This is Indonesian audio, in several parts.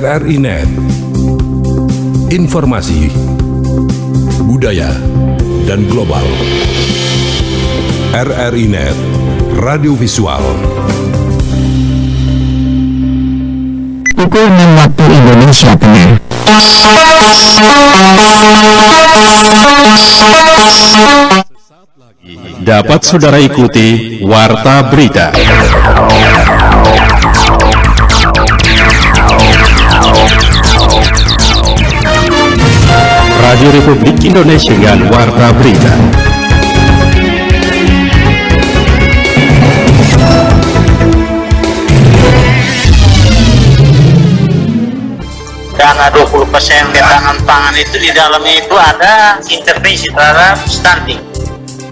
RRI Net. Informasi, budaya, dan global. RRI Net, radio visual. Pukul 6 waktu Indonesia Tengah. Dapat saudara ikuti Warta Berita. Radio Republik Indonesia dan Warta Berita. Dana 20% ketahanan pangan itu di dalamnya itu ada intervensi terhadap stunting.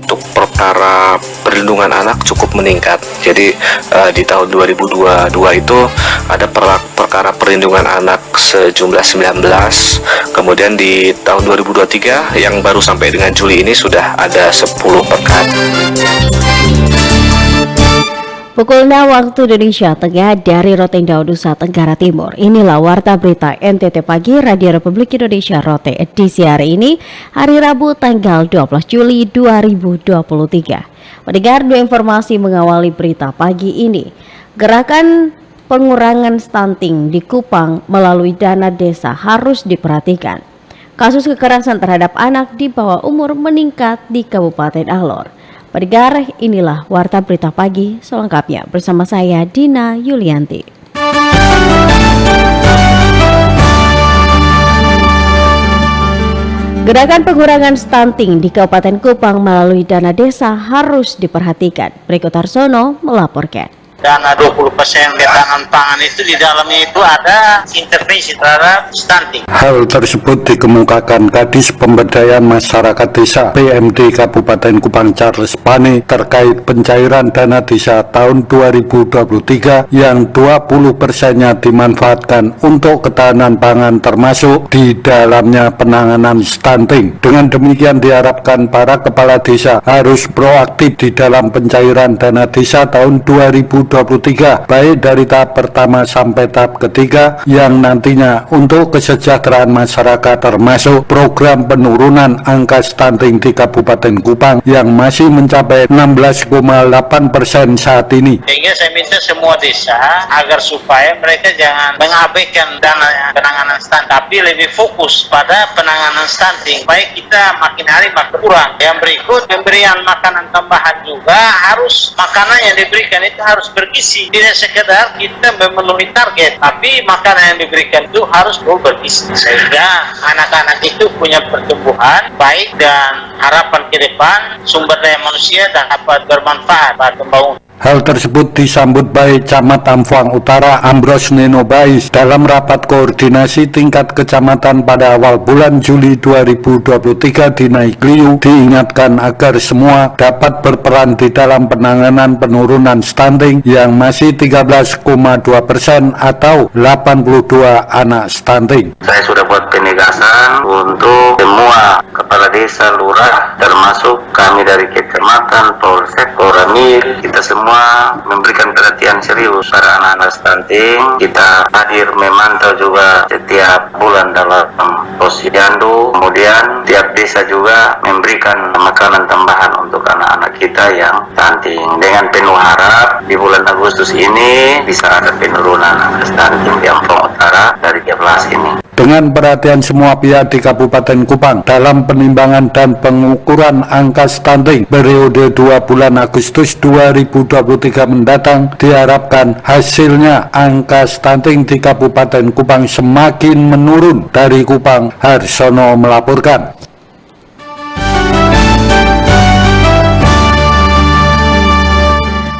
Untuk perkara perlindungan anak cukup meningkat. Jadi di tahun 2022 itu ada perkara perlindungan anak sejumlah 19. Kemudian di tahun 2023 yang baru sampai dengan Juli ini sudah ada 10 perkara. Pukul 6 waktu Indonesia Tengah dari Rotendao, Nusa Tenggara Timur. Inilah Warta Berita NTT Pagi Radio Republik Indonesia Rote edisi hari ini, hari Rabu tanggal 12 Juli 2023. Mendengar dua informasi mengawali berita pagi ini. Gerakan pengurangan stunting di Kupang melalui dana desa harus diperhatikan. Kasus kekerasan terhadap anak di bawah umur meningkat di Kabupaten Alor. Pendengar, inilah Warta Berita Pagi selengkapnya bersama saya Dina Yulianti. Gerakan pengurangan stunting di Kabupaten Kupang melalui dana desa harus diperhatikan. Berikut Arsono melaporkan. Dana 20% ketahanan pangan itu di dalamnya itu ada intervensi terhadap stunting. Hal tersebut dikemukakan Kadis Pemberdayaan Masyarakat Desa PMD Kabupaten Kupang Charles Pane terkait pencairan dana desa tahun 2023 yang 20%-nya dimanfaatkan untuk ketahanan pangan termasuk di dalamnya penanganan stunting. Dengan demikian diharapkan para kepala desa harus proaktif di dalam pencairan dana desa tahun 2023 baik dari tahap pertama sampai tahap ketiga yang nantinya untuk kesejahteraan masyarakat termasuk program penurunan angka stunting di Kabupaten Kupang yang masih mencapai 16,8% saat ini. Sehingga saya minta semua desa agar supaya mereka jangan mengabaikan dana penanganan stunting, tapi lebih fokus pada penanganan stunting. Baik kita makin hari makin kurang. Yang berikut pemberian makanan tambahan juga harus makanan yang diberikan itu harus bergizi, tidak sekedar kita memenuhi target, tapi makanan yang diberikan itu harus bergizi sehingga anak-anak itu punya pertumbuhan baik dan harapan ke depan sumber daya manusia dan dapat bermanfaat pada pembangunan. Hal tersebut disambut baik Camat Amfuang Utara Ambros Neno Bais dalam rapat koordinasi tingkat kecamatan pada awal bulan Juli 2023 di Naikliu. Diingatkan agar semua dapat berperan di dalam penanganan penurunan stunting yang masih 13,2% atau 82 anak stunting. Saya sudah buat penegasan untuk semua kepala desa, lurah, termasuk kami dari kecamatan, polsek, koramil, kita semua memberikan perhatian serius pada anak-anak stunting. Kita hadir memantau juga setiap bulan dalam posyandu. Kemudian tiap desa juga memberikan makanan tambahan untuk anak-anak kita yang stunting. Dengan penuh harap di bulan Agustus ini bisa ada penurunan angka stunting di Amfuang Utara dari 13 ini. Dengan perhatian semua pihak di Kabupaten Kupang dalam penimbangan dan pengukuran angka stunting periode 2 bulan Agustus 2023 mendatang, diharapkan hasilnya angka stunting di Kabupaten Kupang semakin menurun. Dari Kupang, Harsono melaporkan.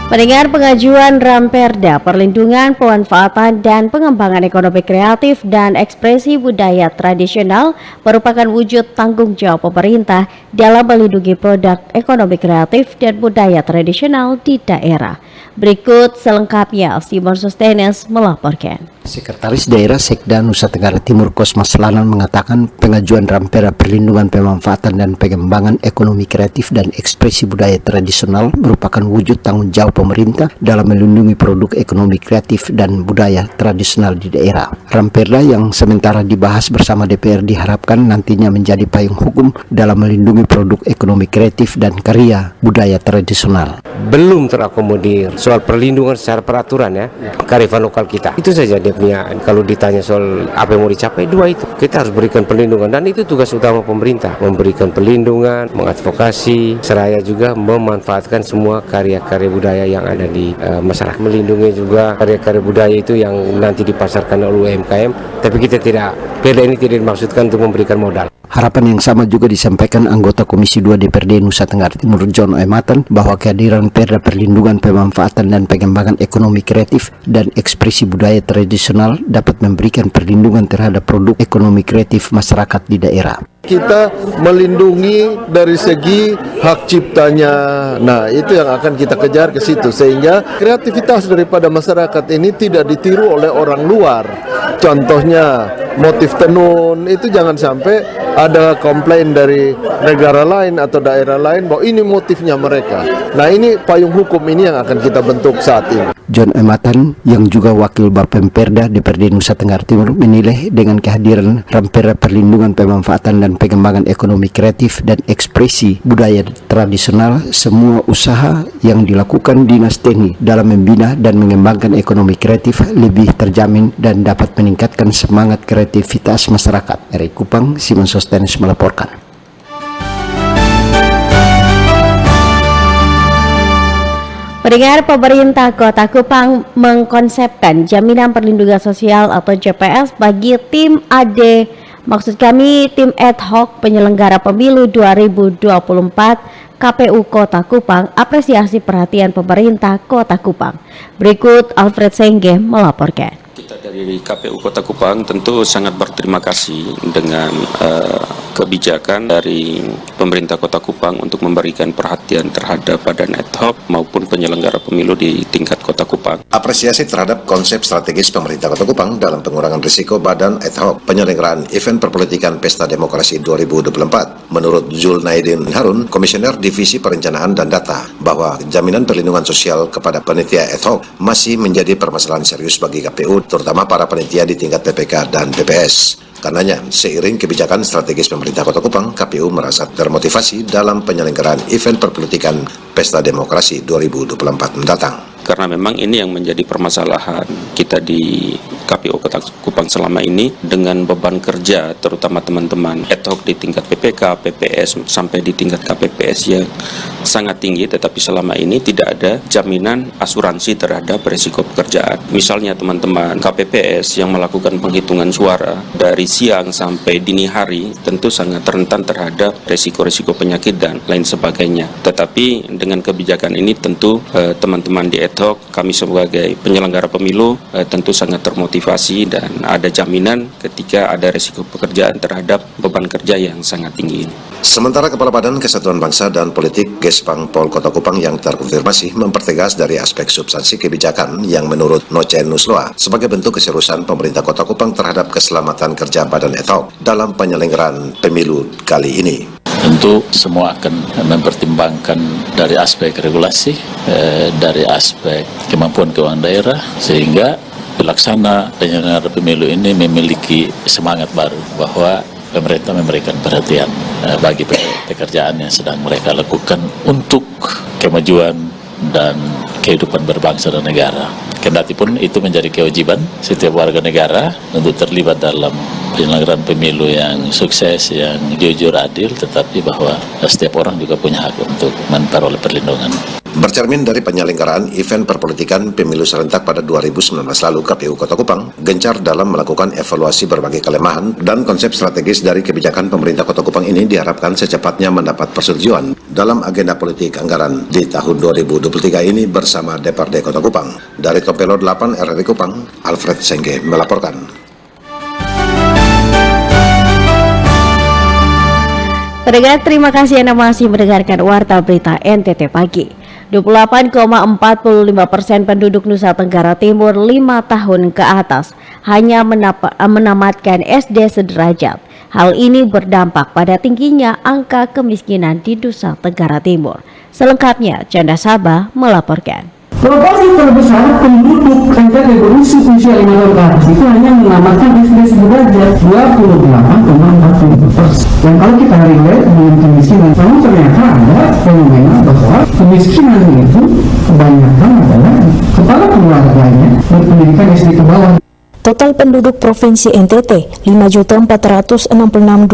Mendengar pengajuan Ramperda Perlindungan, Pemanfaatan, dan Pengembangan Ekonomi Kreatif dan Ekspresi Budaya Tradisional merupakan wujud tanggung jawab pemerintah dalam melindungi produk ekonomi kreatif dan budaya tradisional di daerah. Berikut selengkapnya, Simon Sostenes melaporkan. Sekretaris Daerah Sekda Nusa Tenggara Timur Kosmas Lanan mengatakan pengajuan Rampera Perlindungan Pemanfaatan dan Pengembangan Ekonomi Kreatif dan Ekspresi Budaya Tradisional merupakan wujud tanggung jawab pemerintah dalam melindungi produk ekonomi kreatif dan budaya tradisional di daerah. Ramperda yang sementara dibahas bersama DPR diharapkan nantinya menjadi payung hukum dalam melindungi produk ekonomi kreatif dan karya budaya tradisional. Belum terakomodir soal perlindungan secara peraturan ya, kearifan lokal kita. Itu saja dia punya. Kalau ditanya soal apa yang mau dicapai, dua itu. Kita harus berikan perlindungan dan itu tugas utama pemerintah. Memberikan perlindungan, mengadvokasi, seraya juga memanfaatkan semua karya-karya budaya yang ada di masyarakat. Melindungi juga karya-karya budaya itu yang nanti dipasarkan oleh UMKM. Tapi kita tidak, perda ini tidak dimaksudkan untuk memberikan modal. Harapan yang sama juga disampaikan anggota Komisi 2 DPRD Nusa Tenggara Timur John Ematan bahwa kehadiran Perda Perlindungan Pemanfaatan dan Pengembangan Ekonomi Kreatif dan Ekspresi Budaya Tradisional dapat memberikan perlindungan terhadap produk ekonomi kreatif masyarakat di daerah. Kita melindungi dari segi hak ciptanya. Nah, itu yang akan kita kejar ke situ sehingga kreativitas daripada masyarakat ini tidak ditiru oleh orang luar. Contohnya motif tenun itu jangan sampai ada komplain dari negara lain atau daerah lain bahwa ini motifnya mereka. Nah, ini payung hukum ini yang akan kita bentuk saat ini. John Ematan yang juga Wakil Bapemperda DPRD Nusa Tenggara Timur menilai dengan kehadiran Rampera Perlindungan Pemanfaatan dan Pengembangan Ekonomi Kreatif dan Ekspresi Budaya Tradisional, semua usaha yang dilakukan Dinas Teknik dalam membina dan mengembangkan ekonomi kreatif lebih terjamin dan dapat meningkatkan semangat kreativitas masyarakat. Dari Kupang, Simon Sostenes melaporkan. Pendengar, pemerintah Kota Kupang mengkonsepkan jaminan perlindungan sosial atau JPS bagi tim AD, maksud kami tim ad hoc penyelenggara pemilu 2024 KPU Kota Kupang. Apresiasi perhatian pemerintah Kota Kupang. Berikut Alfred Sengge melaporkan. Kita dari KPU Kota Kupang tentu sangat berterima kasih dengan kebijakan dari pemerintah Kota Kupang untuk memberikan perhatian terhadap badan ad hoc maupun penyelenggara pemilu di tingkat Kota Kupang. Apresiasi terhadap konsep strategis pemerintah Kota Kupang dalam pengurangan risiko badan ad hoc penyelenggaraan event perpolitikan Pesta Demokrasi 2024. Menurut Zulnaidin Harun, Komisioner Divisi Perencanaan dan Data, bahwa jaminan perlindungan sosial kepada panitia ad hoc masih menjadi permasalahan serius bagi KPU, terutama para panitia di tingkat PPK dan PPS. Karenanya, seiring kebijakan strategis pemerintah Kota Kupang, KPU merasa termotivasi dalam penyelenggaraan event perpolitikan Pesta Demokrasi 2024 mendatang. Karena memang ini yang menjadi permasalahan kita di KPU Kota Kupang selama ini, dengan beban kerja terutama teman-teman ad hoc di tingkat PPK, PPS sampai di tingkat KPPS yang sangat tinggi, tetapi selama ini tidak ada jaminan asuransi terhadap risiko pekerjaan. Misalnya teman-teman KPPS yang melakukan penghitungan suara dari siang sampai dini hari tentu sangat rentan terhadap risiko-risiko penyakit dan lain sebagainya. Tetapi dengan kebijakan ini tentu teman-teman di ad hoc, kami sebagai penyelenggara pemilu tentu sangat termotivasi dan ada jaminan ketika ada risiko pekerjaan terhadap beban kerja yang sangat tinggi ini. Sementara Kepala Badan Kesatuan Bangsa dan Politik Gespang Pol Kota Kupang yang terkonfirmasi mempertegas dari aspek substansi kebijakan yang menurut Nocen Nusloa sebagai bentuk keseriusan pemerintah Kota Kupang terhadap keselamatan kerja badan ad hoc dalam penyelenggaraan pemilu kali ini. Tentu semua akan mempertimbangkan dari aspek regulasi, dari aspek kemampuan keuangan daerah, sehingga pelaksana penyelenggara pemilu ini memiliki semangat baru bahwa pemerintah memberikan perhatian bagi pekerjaan yang sedang mereka lakukan untuk kemajuan dan kehidupan berbangsa dan negara. Kendati pun itu menjadi kewajiban setiap warga negara untuk terlibat dalam penyelenggaraan pemilu yang sukses, yang jujur, adil, tetapi bahwa setiap orang juga punya hak untuk memperoleh perlindungan. Bercermin dari penyelenggaraan event perpolitikan pemilu serentak pada 2019 lalu, KPU Kota Kupang gencar dalam melakukan evaluasi berbagai kelemahan dan konsep strategis dari kebijakan pemerintah Kota Kupang ini diharapkan secepatnya mendapat persetujuan dalam agenda politik anggaran di tahun 2023 ini bersama DPRD Kota Kupang. Dari Kopelo 8 RRI Kupang, Alfred Sengge melaporkan. Pendengar, terima kasih Anda masih mendengarkan Warta Berita NTT Pagi. 28,45% penduduk Nusa Tenggara Timur 5 tahun ke atas hanya menamatkan SD sederajat. Hal ini berdampak pada tingginya angka kemiskinan di Nusa Tenggara Timur. Selengkapnya, Canda Sabah melaporkan. Proporsi terbesar penduduk NTT berusia 5 tahun ke atas itu hanya menamatkan SD sederajat 28,40%. Dan kalau kita relate dengan kemiskinan, namun ternyata ada fenomena bahwa kemiskinan itu kebanyakan adalah kepala keluarganya berpendidikan SD ke bawah. Total penduduk Provinsi NTT 5.466.285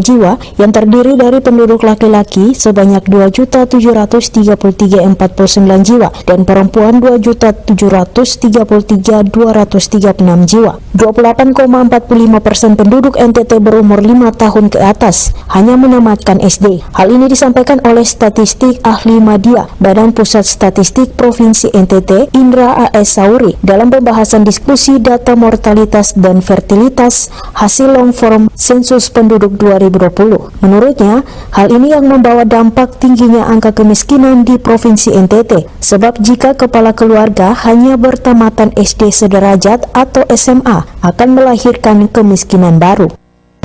jiwa yang terdiri dari penduduk laki-laki sebanyak 2.733.049 jiwa dan perempuan 2.733.236 jiwa. 28,45% penduduk NTT berumur 5 tahun ke atas hanya menamatkan SD. Hal ini disampaikan oleh Statistik Ahli Madya Badan Pusat Statistik Provinsi NTT Indra A.S. Sauri dalam pembahasan diskusi data mortalitas dan fertilitas hasil long form sensus penduduk 2020. Menurutnya, hal ini yang membawa dampak tingginya angka kemiskinan di Provinsi NTT, sebab jika kepala keluarga hanya bertamatan SD sederajat atau SMA akan melahirkan kemiskinan baru.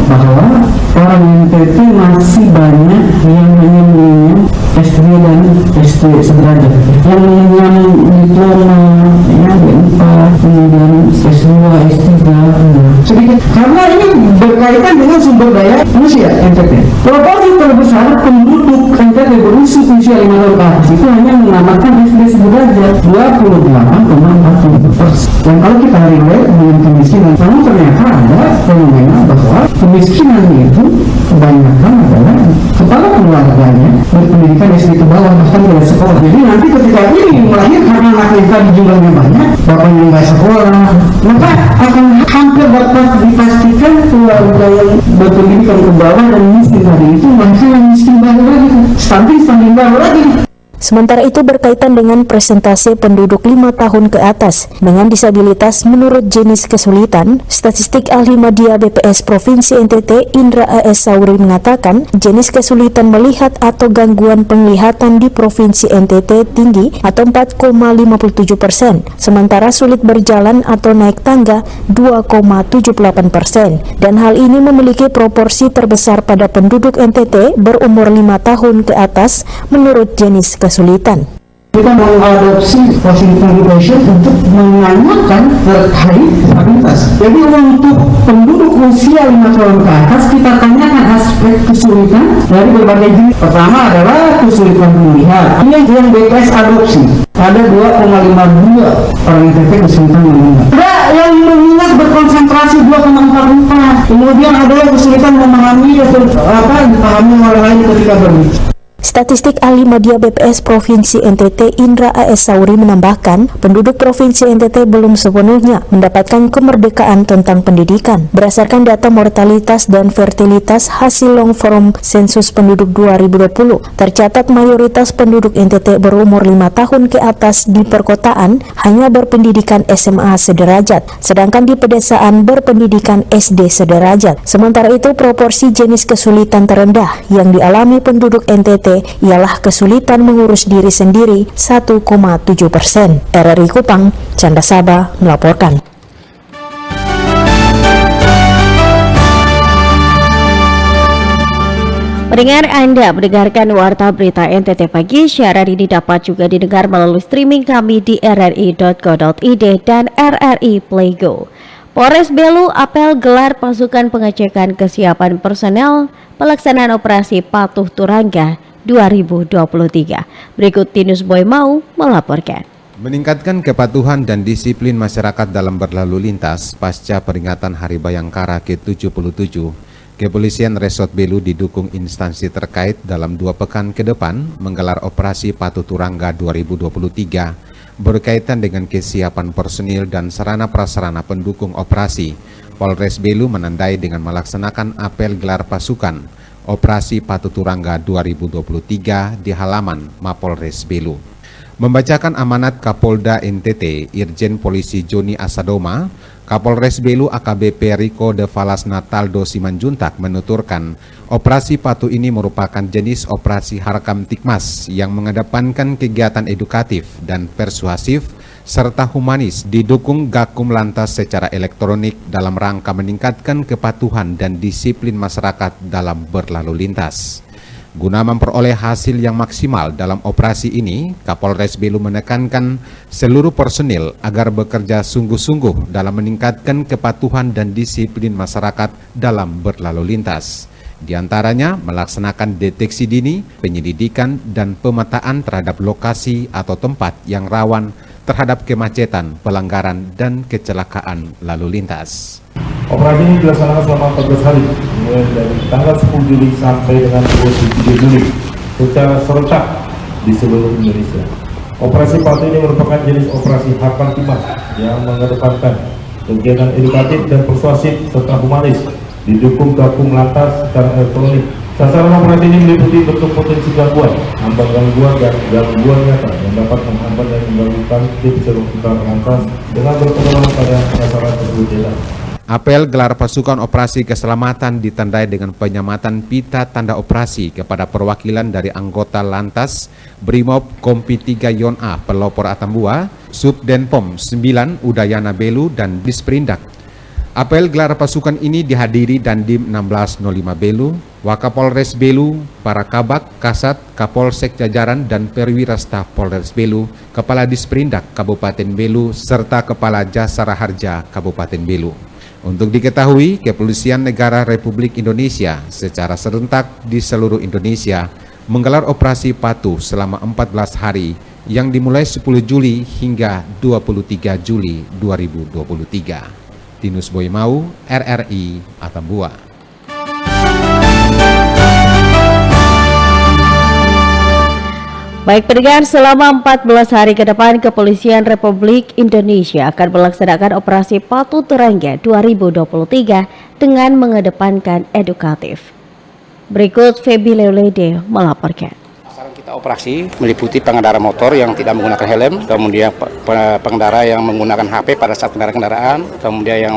Bahwa orang NTT masih banyak yang hanya mengenyam SD dan SD sederajat, yang mengenyam diploma, D4, kemudian S2, S3, sedikit. Karena ini berkaitan dengan sumber daya manusia NTT. Proporsi terbesar penduduk NTT berusia 5 tahun ke atas itu hanya menamatkan SD sederajat 28,40%. Dan kalau kita relate dengan kemiskinan, namun ternyata ada fenomena bahwa kemiskinan itu kebanyakan adalah kepala keluarganya berpendidikan SD ke bawah, bahkan tidak sekolah. Jadi nanti ketika ini melahirkan anaknya tadi jumlahnya banyak, bapaknya nggak sekolah, maka akan hampir dapat dipastikan keluarga yang berpendidikan ke bawah dan miskin tadi itu masih yang miskin baru lagi, stunting baru lagi. Sementara itu berkaitan dengan presentase penduduk 5 tahun ke atas dengan disabilitas menurut jenis kesulitan, Statistik Ahli Madya BPS Provinsi NTT Indra A.S. Sauri mengatakan jenis kesulitan melihat atau gangguan penglihatan di Provinsi NTT tinggi atau 4,57%, sementara sulit berjalan atau naik tangga 2,78%, dan hal ini memiliki proporsi terbesar pada penduduk NTT berumur 5 tahun ke atas menurut jenis kesulitan. Kita mengadopsi Washington Education untuk menanyakan terkait disabilitas. Jadi untuk penduduk usia 5 tahun ke atas kita tanyakan aspek kesulitan dari berbagai jenis. Pertama adalah kesulitan melihat. Ini yang BPS adopsi. Ada 2,52 orang NTT kesulitan melihat. Ada yang mengingat berkonsentrasi 2,44. Kemudian ada yang kesulitan memahami atau dipahami oleh lain ketika berbicara. Statistik Ahli Madya BPS Provinsi NTT Indra A.S. Sauri menambahkan, penduduk Provinsi NTT belum sepenuhnya mendapatkan kemerdekaan tentang pendidikan. Berdasarkan data mortalitas dan fertilitas hasil long form sensus penduduk 2020, tercatat mayoritas penduduk NTT berumur 5 tahun ke atas di perkotaan hanya berpendidikan SMA sederajat, sedangkan di pedesaan berpendidikan SD sederajat. Sementara itu, proporsi jenis kesulitan terendah yang dialami penduduk NTT ialah kesulitan mengurus diri sendiri 1,7%. RRI Kupang, Canda Sabah melaporkan. Pendengar, Anda mendengarkan Warta Berita NTT Pagi. Siaran ini dapat juga didengar melalui streaming kami di rri.co.id dan RRI Playgo. Polres Belu apel gelar pasukan pengecekan kesiapan personel pelaksanaan operasi Patuh Turangga 2023. Berikut Tinus Boy Mau melaporkan. Meningkatkan kepatuhan dan disiplin masyarakat dalam berlalu lintas pasca peringatan Hari Bayangkara ke-77, Kepolisian Resort Belu didukung instansi terkait dalam 2 pekan ke depan menggelar operasi Patuh Turangga 2023 berkaitan dengan kesiapan personil dan sarana-prasarana pendukung operasi. Polres Belu menandai dengan melaksanakan apel gelar pasukan Operasi Patuh Turangga 2023 di halaman Mapolres Belu. Membacakan amanat Kapolda NTT, Irjen Polisi Joni Asadoma, Kapolres Belu AKBP Rico de Valas Nataldo Simanjuntak menuturkan operasi patuh ini merupakan jenis operasi Harkam Tikmas yang mengedepankan kegiatan edukatif dan persuasif serta humanis didukung Gakum Lantas secara elektronik dalam rangka meningkatkan kepatuhan dan disiplin masyarakat dalam berlalu lintas. Guna memperoleh hasil yang maksimal dalam operasi ini, Kapolres Belu menekankan seluruh personil agar bekerja sungguh-sungguh dalam meningkatkan kepatuhan dan disiplin masyarakat dalam berlalu lintas. Di antaranya melaksanakan deteksi dini, penyelidikan, dan pemetaan terhadap lokasi atau tempat yang rawan terhadap kemacetan, pelanggaran, dan kecelakaan lalu lintas. Operasi ini dilaksanakan selama 14 hari, mulai dari tanggal 10 Juli sampai dengan 27 Juli, secara serentak di seluruh Indonesia. Operasi patuh ini merupakan jenis operasi Harkam Tikmas yang mengedepankan kegiatan edukatif dan persuasif serta humanis, didukung Gakum Lantas secara elektronik. Sasaran operasi ini meliputi bentuk potensi gangguan, hambang gangguan, dan gangguan nyata yang dapat menghambat dan menggangguan tips seluruh lantas dengan berpedoman pada sasaran tersebut. Apel gelar pasukan operasi keselamatan ditandai dengan penyematan pita tanda operasi kepada perwakilan dari anggota Lantas, Brimob Kompi 3 Yon A Pelopor Atambua, Subdenpom 9 Udayana Belu, dan Disperindak. Apel gelar pasukan ini dihadiri Dandim 1605 Belu, Wakapolres Belu, para Kabak, Kasat, Kapolsek jajaran, dan perwira staf Polres Belu, Kepala Disperindak Kabupaten Belu, serta Kepala Jasara Harja Kabupaten Belu. Untuk diketahui, Kepolisian Negara Republik Indonesia secara serentak di seluruh Indonesia menggelar operasi patuh selama 14 hari yang dimulai 10 Juli hingga 23 Juli 2023. Tinus Boymau, RRI Atambua. Baik pendengar, selama 14 hari ke depan Kepolisian Republik Indonesia akan melaksanakan operasi Patuh Turangga 2023 dengan mengedepankan edukatif. Berikut Feby Leolede melaporkan. Kita operasi meliputi pengendara motor yang tidak menggunakan helm, kemudian pengendara yang menggunakan HP pada saat kendaraan, kemudian yang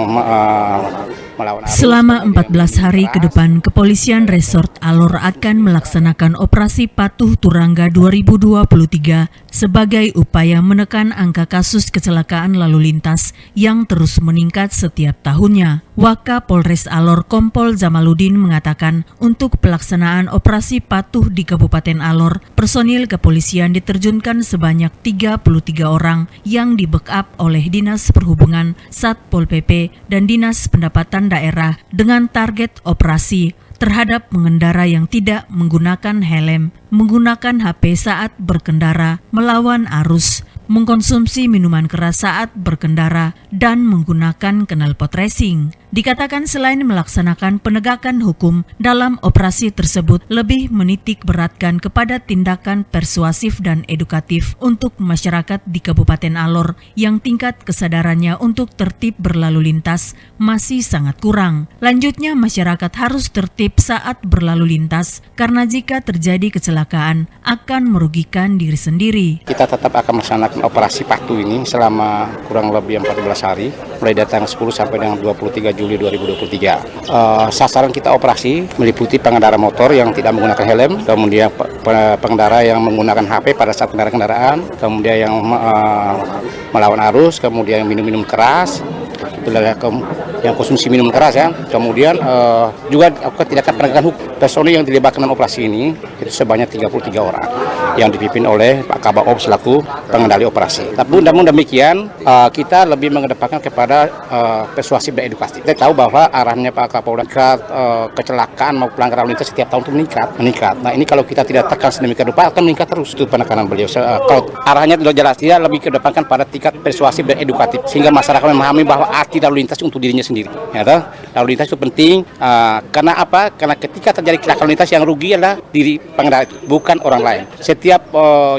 melawan arus. Selama 14 hari ke depan, Kepolisian Resort Alor akan melaksanakan operasi Patuh Turangga 2023 sebagai upaya menekan angka kasus kecelakaan lalu lintas yang terus meningkat setiap tahunnya. Wakapolres Alor Kompol Jamaludin mengatakan untuk pelaksanaan operasi patuh di Kabupaten Alor, personil kepolisian diterjunkan sebanyak 33 orang yang di-backup oleh Dinas Perhubungan, Satpol PP, dan Dinas Pendapatan Daerah dengan target operasi terhadap pengendara yang tidak menggunakan helm, menggunakan HP saat berkendara, melawan arus, mengkonsumsi minuman keras saat berkendara, dan menggunakan knalpot racing. Dikatakan selain melaksanakan penegakan hukum dalam operasi tersebut, lebih menitik beratkan kepada tindakan persuasif dan edukatif untuk masyarakat di Kabupaten Alor yang tingkat kesadarannya untuk tertib berlalu lintas masih sangat kurang. Lanjutnya, masyarakat harus tertib saat berlalu lintas karena jika terjadi kecelakaan akan merugikan diri sendiri. Kita tetap akan melaksanakan operasi patuh ini selama kurang lebih 14 hari, mulai dari tanggal 10 sampai dengan 23 Juli 2023. Sasaran kita operasi meliputi pengendara motor yang tidak menggunakan helm, kemudian pengendara yang menggunakan HP pada saat kendaraan, kemudian yang melawan arus, kemudian minum-minum keras, yang konsumsi minum keras ya. Kemudian juga tindakan penegakan hukum. Personil yang dilibatkan dalam operasi ini itu sebanyak 33 orang yang dipimpin oleh Pak Kabak Ops selaku pengendali operasi. Tapi namun demikian kita lebih mengedepankan kepada persuasif dan edukasi. Kita tahu bahwa arahnya Pak Kapolda kecelakaan maupun pelanggaran lalu lintas setiap tahun itu meningkat. Nah ini kalau kita tidak tekan sedemikian rupa akan meningkat terus. Itu penekanan beliau. Kalau arahnya tidak jelas, tidak lebih kedepankan pada tingkat persuasif dan edukatif sehingga masyarakat memahami bahwa arti lalu lintas untuk dirinya sendiri. Ya, lalu lintas itu penting karena apa? Karena ketika terjadi kecelakaan lalu lintas yang rugi adalah diri pengendara itu, bukan orang lain. setiap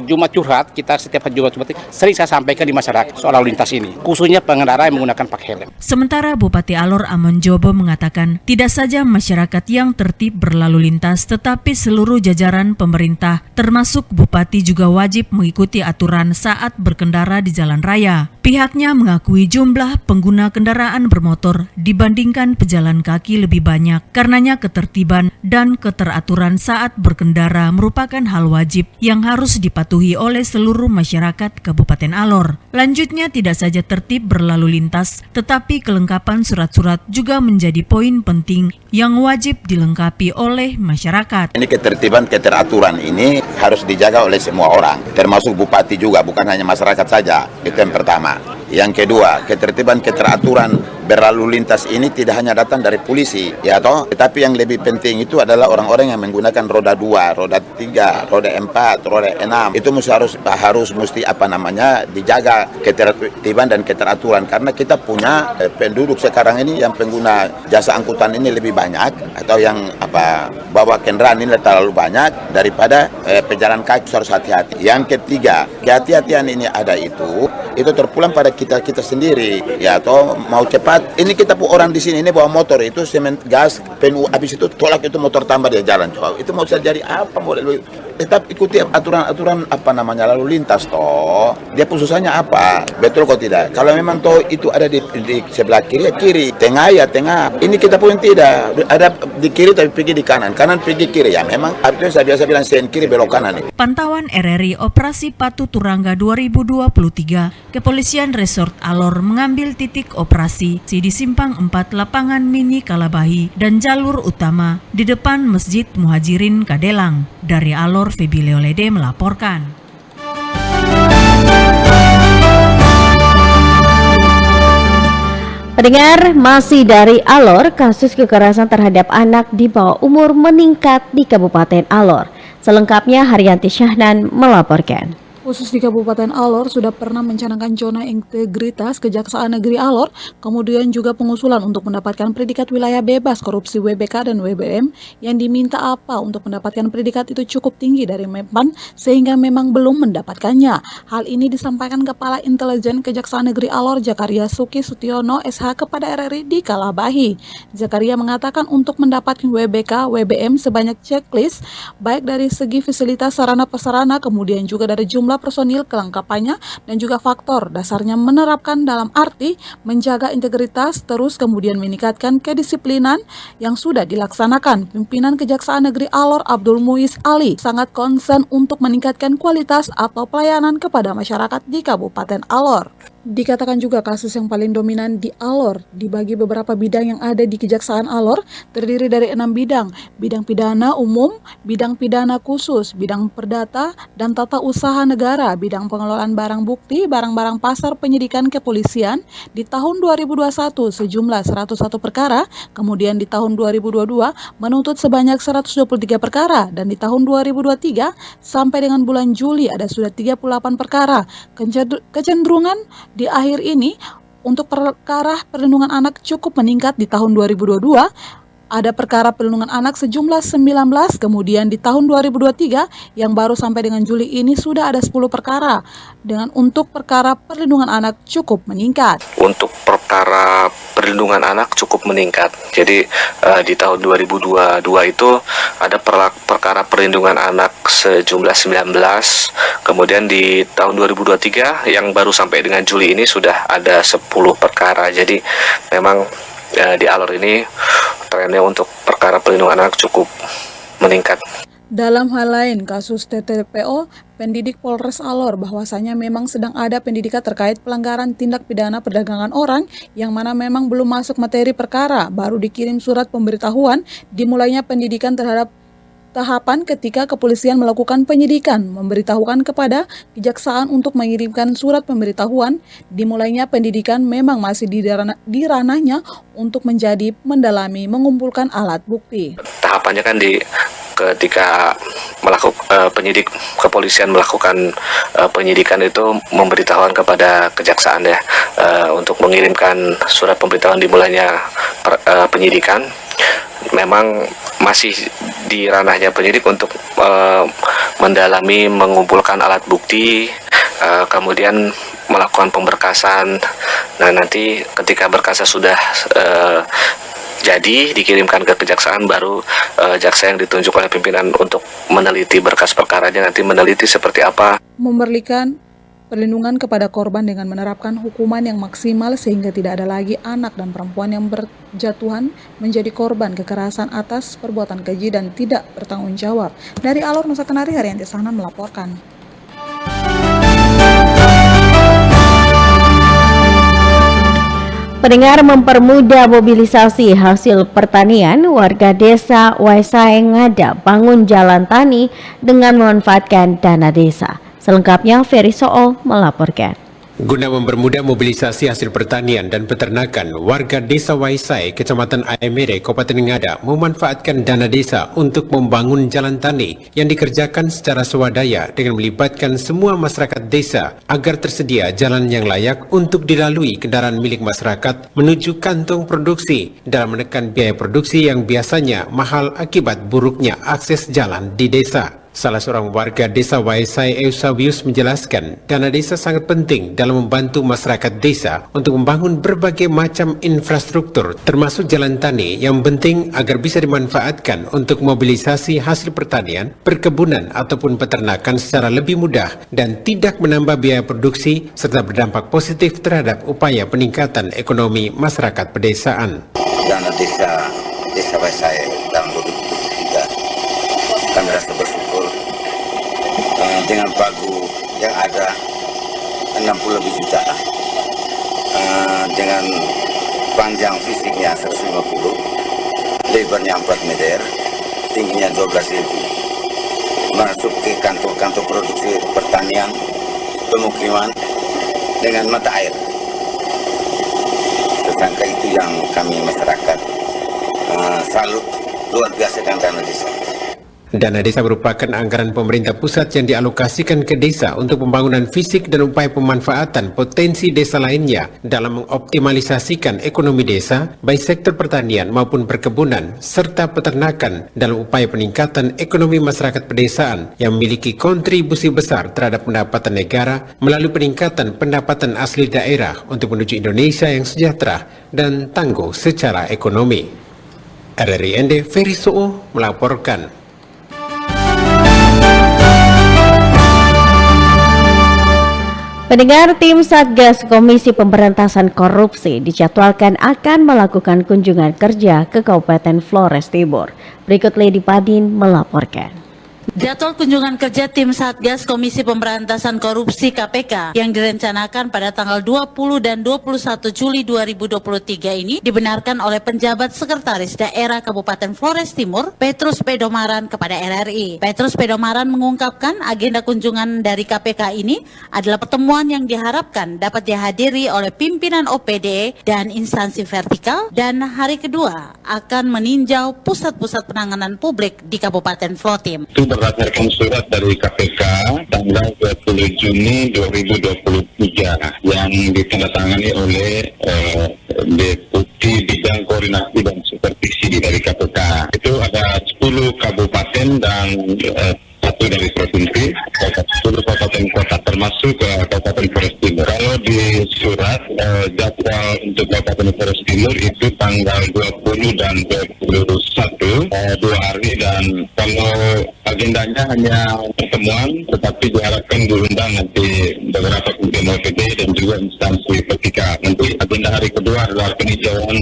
Jumat curhat, kita setiap Jumat curhat sering saya sampaikan di masyarakat soal lalu lintas ini, khususnya pengendara yang menggunakan pakai helm. Sementara Bupati Alor Amon Jobo mengatakan tidak saja masyarakat yang tertib berlalu lintas, tetapi seluruh jajaran pemerintah termasuk Bupati juga wajib mengikuti aturan saat berkendara di jalan raya. Pihaknya mengakui jumlah pengguna kendaraan bermotor dibandingkan pejalan kaki lebih banyak. Karenanya ketertiban dan keteraturan saat berkendara merupakan hal wajib yang harus dipatuhi oleh seluruh masyarakat Kabupaten Alor. Lanjutnya, tidak saja tertib berlalu lintas, tetapi kelengkapan surat-surat juga menjadi poin penting yang wajib dilengkapi oleh masyarakat. Ini ketertiban, keteraturan ini harus dijaga oleh semua orang, termasuk bupati juga, bukan hanya masyarakat saja. Itu yang pertama. Yang kedua, ketertiban, keteraturan berlalu lintas ini tidak hanya datang dari polisi, ya toh, tetapi yang lebih penting itu adalah orang-orang yang menggunakan roda 2, roda 3, roda 4, roda 6. Itu mesti dijaga ketertiban dan keteraturan, karena kita punya penduduk sekarang ini yang pengguna jasa angkutan ini lebih banyak, atau yang bawa kendaraan ini terlalu banyak daripada pejalan kaki. Harus hati-hati. Yang ketiga, kehati-hatian ini ada itu terpulang pada kita sendiri, ya toh, mau cepat. Ini kita pun orang di sini ini bawa motor itu semen gas penuh, habis itu tolak itu motor tambah dia jalan. Itu mau jadi apa model? Tetap ikuti aturan lalu lintas toh. Dia susahnya apa? Betul kok tidak? Kalau memang toh itu ada di sebelah kiri, ya kiri, tengah ya tengah. Ini kita pun tidak ada di kiri tapi pergi di kanan pergi kiri, ya memang artinya saya biasa bilang sen kiri belok kanan. Pantauan RRI Operasi Patuh Turangga 2023, Kepolisian Resort Alor mengambil titik operasi di Simpang 4 Lapangan Mini Kalabahi dan jalur utama di depan Masjid Muhajirin Kadelang. Dari Alor, Febi Leolede melaporkan. Pendengar, masih dari Alor, kasus kekerasan terhadap anak di bawah umur meningkat di Kabupaten Alor. Selengkapnya Haryanti Syahnan melaporkan. Khusus di Kabupaten Alor sudah pernah mencanangkan zona integritas Kejaksaan Negeri Alor, kemudian juga pengusulan untuk mendapatkan predikat wilayah bebas korupsi WBK dan WBM yang diminta apa untuk mendapatkan predikat itu cukup tinggi dari Menpan sehingga memang belum mendapatkannya. Hal ini disampaikan Kepala Intelijen Kejaksaan Negeri Alor Zakaria Suki Sutiono SH kepada RRI di Kalabahi. Zakaria mengatakan untuk mendapatkan WBK, WBM sebanyak checklist baik dari segi fasilitas sarana prasarana kemudian juga dari jumlah personil kelengkapannya dan juga faktor dasarnya menerapkan dalam arti menjaga integritas terus kemudian meningkatkan kedisiplinan yang sudah dilaksanakan. Pimpinan Kejaksaan Negeri Alor Abdul Muiz Ali sangat konsen untuk meningkatkan kualitas atau pelayanan kepada masyarakat di Kabupaten Alor. Dikatakan juga kasus yang paling dominan di Alor dibagi beberapa bidang yang ada di Kejaksaan Alor terdiri dari 6 bidang, bidang pidana umum, bidang pidana khusus, bidang perdata dan tata usaha negara, bidang pengelolaan barang bukti, barang-barang pasar penyidikan kepolisian. Di tahun 2021 sejumlah 101 perkara, kemudian di tahun 2022 menuntut sebanyak 123 perkara dan di tahun 2023 sampai dengan bulan Juli ada sudah 38 perkara. Kecenderungan di akhir ini untuk perkara perlindungan anak cukup meningkat di tahun 2022. Ada perkara perlindungan anak sejumlah 19, kemudian di tahun 2023 yang baru sampai dengan Juli ini sudah ada 10 perkara. Dengan untuk perkara perlindungan anak cukup meningkat. Untuk perkara perlindungan anak cukup meningkat. Jadi di tahun 2022 itu ada perkara perlindungan anak sejumlah 19. Kemudian di tahun 2023 yang baru sampai dengan Juli ini sudah ada 10 perkara. Jadi memang di Alor ini trennya untuk perkara perlindungan anak cukup meningkat. Dalam hal lain, kasus TTPO, pendidik Polres Alor bahwasanya memang sedang ada pendidikan terkait pelanggaran tindak pidana perdagangan orang yang mana memang belum masuk materi perkara, baru dikirim surat pemberitahuan dimulainya pendidikan terhadap tahapan ketika kepolisian melakukan penyidikan, memberitahukan kepada kejaksaan untuk mengirimkan surat pemberitahuan. Dimulainya pendidikan memang masih di ranahnya untuk menjadi mendalami, mengumpulkan alat bukti. Tahapannya kan di ketika penyidik kepolisian melakukan penyidikan itu memberitahuan kepada kejaksaan ya untuk mengirimkan surat pemberitahuan dimulainya penyidikan. Memang masih di ranahnya penyidik untuk mendalami, mengumpulkan alat bukti, kemudian melakukan pemberkasan. Nah, nanti ketika berkasnya sudah jadi dikirimkan ke kejaksaan, baru jaksa yang ditunjuk oleh pimpinan untuk meneliti berkas perkaranya, nanti meneliti seperti apa. Memberikan perlindungan kepada korban dengan menerapkan hukuman yang maksimal sehingga tidak ada lagi anak dan perempuan yang berjatuhan menjadi korban kekerasan atas perbuatan keji dan tidak bertanggung jawab. Dari Alor, Nusa Tenggara, Haryanti Sahnan melaporkan. Pendengar, mempermudah mobilisasi hasil pertanian, warga desa Waisai Ngada bangun jalan tani dengan memanfaatkan dana desa. Selengkapnya Ferry Sool melaporkan. Guna mempermudah mobilisasi hasil pertanian dan peternakan, warga desa Waisai, Kecamatan Aemere, Kabupaten Ngada memanfaatkan dana desa untuk membangun jalan tani yang dikerjakan secara swadaya dengan melibatkan semua masyarakat desa agar tersedia jalan yang layak untuk dilalui kendaraan milik masyarakat menuju kantong produksi dalam menekan biaya produksi yang biasanya mahal akibat buruknya akses jalan di desa. Salah seorang warga desa Waisai, Eusabius, menjelaskan dana desa sangat penting dalam membantu masyarakat desa untuk membangun berbagai macam infrastruktur termasuk jalan tani yang penting agar bisa dimanfaatkan untuk mobilisasi hasil pertanian, perkebunan ataupun peternakan secara lebih mudah dan tidak menambah biaya produksi serta berdampak positif terhadap upaya peningkatan ekonomi masyarakat pedesaan. Dana desa Waisai tahun 2023 kami rasa bersyukur dengan pagu yang ada 60 lebih juta, dengan panjang fisiknya 150, lebarnya 4 meter, tingginya 12 cm, masuk ke kantor-kantor produksi pertanian, pemukiman dengan mata air. Sesangka itu yang kami masyarakat salut luar biasa dengan dana desa. Dana desa merupakan anggaran pemerintah pusat yang dialokasikan ke desa untuk pembangunan fisik dan upaya pemanfaatan potensi desa lainnya dalam mengoptimalisasikan ekonomi desa, baik sektor pertanian maupun perkebunan, serta peternakan dalam upaya peningkatan ekonomi masyarakat pedesaan yang memiliki kontribusi besar terhadap pendapatan negara melalui peningkatan pendapatan asli daerah untuk menuju Indonesia yang sejahtera dan tangguh secara ekonomi. RRI Ferry Sool melaporkan. Pendengar, tim Satgas Komisi Pemberantasan Korupsi dijadwalkan akan melakukan kunjungan kerja ke Kabupaten Flores Timur. Berikut Lady Padin melaporkan. Jadwal kunjungan kerja tim Satgas Komisi Pemberantasan Korupsi KPK yang direncanakan pada tanggal 20 dan 21 Juli 2023 ini dibenarkan oleh penjabat Sekretaris Daerah Kabupaten Flores Timur, Petrus Pedomaran, kepada RRI. Petrus Pedomaran mengungkapkan agenda kunjungan dari KPK ini adalah pertemuan yang diharapkan dapat dihadiri oleh pimpinan OPD dan instansi vertikal, dan hari kedua akan meninjau pusat-pusat penanganan publik di Kabupaten Flotim. Berdasarkan surat dari KPK tanggal 20 Juni 2023 yang ditandatangani oleh Deputi Bidang Koordinasi dan Supervisi dari KPK. Itu ada 10 kabupaten dan satu dari provinsi, 10 kabupaten kota termasuk Kabupaten Flores Timur. Kalau di surat jadwal untuk Kabupaten Flores Timur itu tanggal 20 dan 21, 2 hari, dan kalau agendanya hanya pertemuan, tetapi diharapkan diundang nanti beberapa pimpinan OPD dan juga instansi vertikal. Nanti agenda hari kedua adalah peninjauan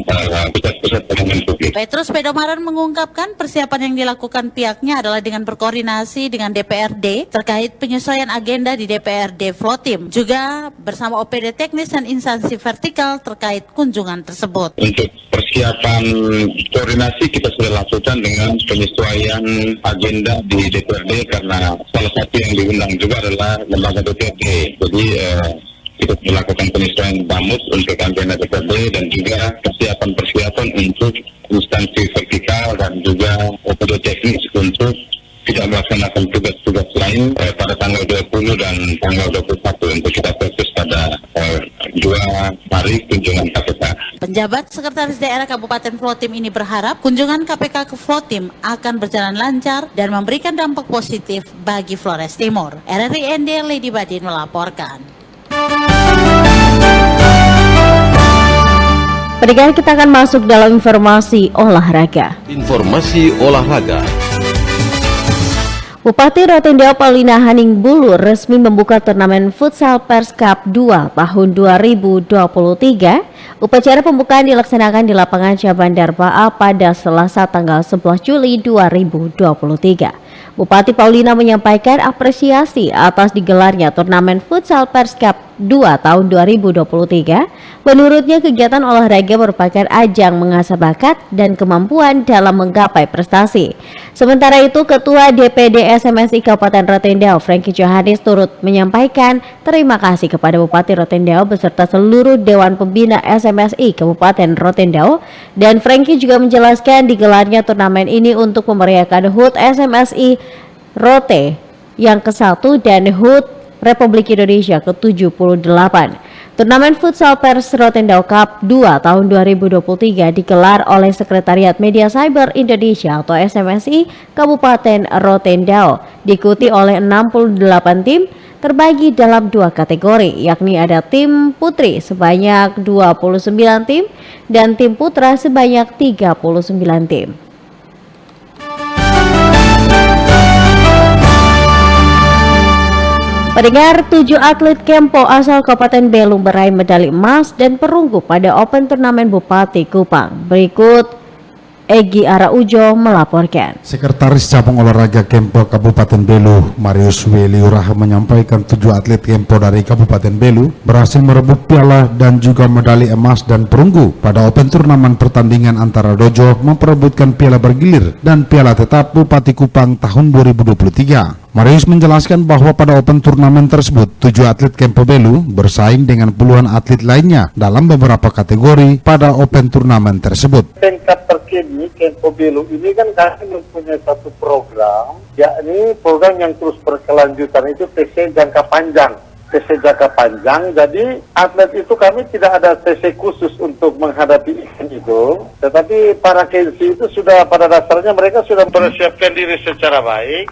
pusat-pusat penanganan publik. Petrus Pedomaran mengungkapkan persiapan yang dilakukan pihaknya adalah dengan berkoordinasi dengan DPRD terkait penyesuaian agenda di DPRD Flotim, juga bersama OPD teknis dan instansi vertikal terkait kunjungan tersebut. Untuk persiapan koordinasi kita sudah lakukan dengan penyesuaian agenda di DPRD karena salah satu yang diundang juga adalah lembaga DPRD. Jadi kita melakukan penyesuaian BAMUS untuk agenda DPRD dan juga persiapan untuk instansi vertikal dan juga OPD teknis untuk tidak melaksanakan tugas-tugas lain pada tanggal 20 dan tanggal 21 untuk kita fokus pada 2 hari kunjungan KPK. Penjabat Sekretaris Daerah Kabupaten Vlottim ini berharap kunjungan KPK ke Vlottim akan berjalan lancar dan memberikan dampak positif bagi Flores Timur. RRI ND Lady Badin melaporkan. Pendengar, kita akan masuk dalam informasi olahraga. Informasi olahraga. Bupati Rotendao Paulina Haningbulu resmi membuka turnamen Futsal Pers Cup 2 tahun 2023. Upacara pembukaan dilaksanakan di lapangan Cabandar Ba'a pada Selasa tanggal 11 Juli 2023. Bupati Paulina menyampaikan apresiasi atas digelarnya turnamen Futsal Pers Cup 2 tahun 2023. Menurutnya kegiatan olahraga merupakan ajang mengasah bakat dan kemampuan dalam menggapai prestasi. Sementara itu, Ketua DPD SMSI Kabupaten Rotendao Frankie Johannes turut menyampaikan terima kasih kepada Bupati Rotendao beserta seluruh Dewan Pembina SMSI Kabupaten Rotendao, dan Frankie juga menjelaskan digelarnya turnamen ini untuk memeriahkan HUT SMSI Rote yang ke-1 dan HUT Republik Indonesia ke-78. Turnamen Futsal Pers Rotendao Cup 2 tahun 2023 digelar oleh Sekretariat Media Cyber Indonesia atau SMSI Kabupaten Rotendao, diikuti oleh 68 tim terbagi dalam 2 kategori, yakni ada tim putri sebanyak 29 tim dan tim putra sebanyak 39 tim. Pendengar, 7 atlet Kempo asal Kabupaten Belu meraih medali emas dan perunggu pada Open Turnamen Bupati Kupang. Berikut Egi Araujo melaporkan. Sekretaris Cabang Olahraga Kempo Kabupaten Belu, Marius Weliurah, menyampaikan 7 atlet Kempo dari Kabupaten Belu berhasil merebut piala dan juga medali emas dan perunggu pada Open Turnamen pertandingan antara dojo memperebutkan piala bergilir dan piala tetap Bupati Kupang tahun 2023. Marius menjelaskan bahwa pada Open Turnamen tersebut 7 atlet Kempo Belu bersaing dengan puluhan atlet lainnya dalam beberapa kategori pada Open Turnamen tersebut. Tingkat terkini Kempo Belu ini kan kami mempunyai satu program, yakni program yang terus berkelanjutan, itu TC jangka panjang. TC jangka panjang, jadi atlet itu kami tidak ada TC khusus untuk menghadapi event itu, tetapi para KNC itu sudah pada dasarnya mereka sudah mempersiapkan diri secara baik.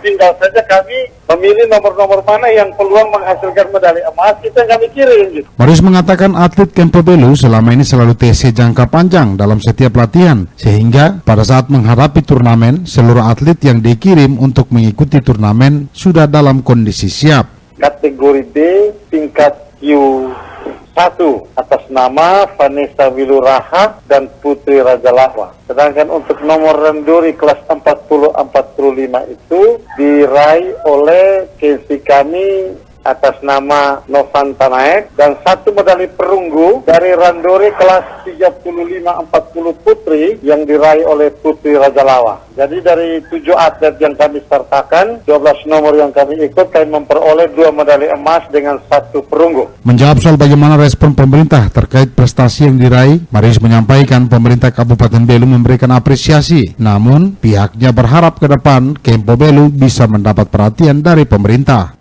Tinggal saja kami memilih nomor-nomor mana yang peluang menghasilkan medali emas, itu yang kami kirim. Gitu. Marius mengatakan atlet Kempo Belu selama ini selalu TC jangka panjang dalam setiap latihan, sehingga pada saat menghadapi turnamen, seluruh atlet yang dikirim untuk mengikuti turnamen sudah dalam kondisi siap. Kategori D tingkat Q1 atas nama Vanessa Wiluraha dan Putri Rajalawa. Sedangkan untuk nomor randori kelas 40-45 itu diraih oleh KNC kami atas nama Novanta Naek, dan 1 medali perunggu dari randori kelas 35-40 putri yang diraih oleh Putri Rajalawa. Jadi dari 7 atlet yang kami sertakan, 12 nomor yang kami ikut, kami memperoleh 2 medali emas dengan 1 perunggu. Menjawab soal bagaimana respon pemerintah terkait prestasi yang diraih, Marius menyampaikan pemerintah Kabupaten Belu memberikan apresiasi, namun pihaknya berharap ke depan Kempo Belu bisa mendapat perhatian dari pemerintah.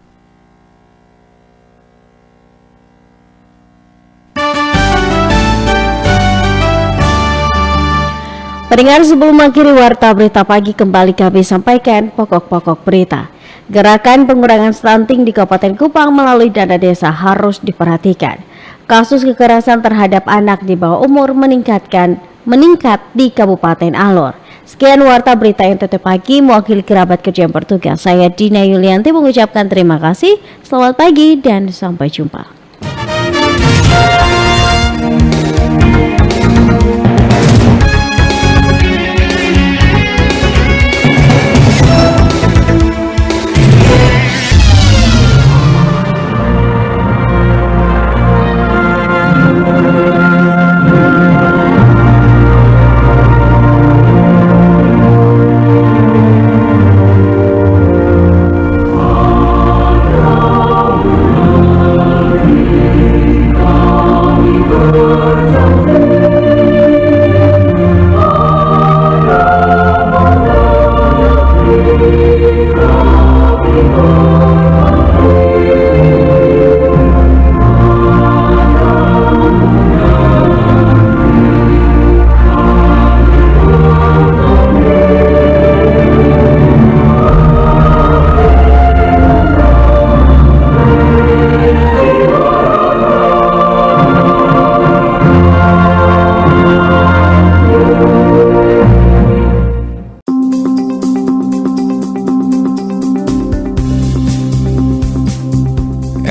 Pendengar, sebelum mengakhiri warta berita pagi, kembali kami sampaikan pokok-pokok berita. Gerakan pengurangan stunting di Kabupaten Kupang melalui dana desa harus diperhatikan. Kasus kekerasan terhadap anak di bawah umur meningkat di Kabupaten Alor. Sekian warta berita NTT Pagi, mewakili kerabat kerja yang bertugas. Saya Dina Yulianti mengucapkan terima kasih, selamat pagi dan sampai jumpa.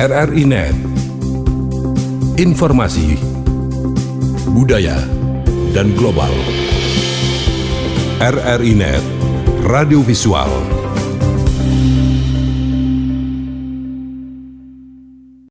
RRI Net. Informasi, budaya, dan global. RRI Net, radio visual.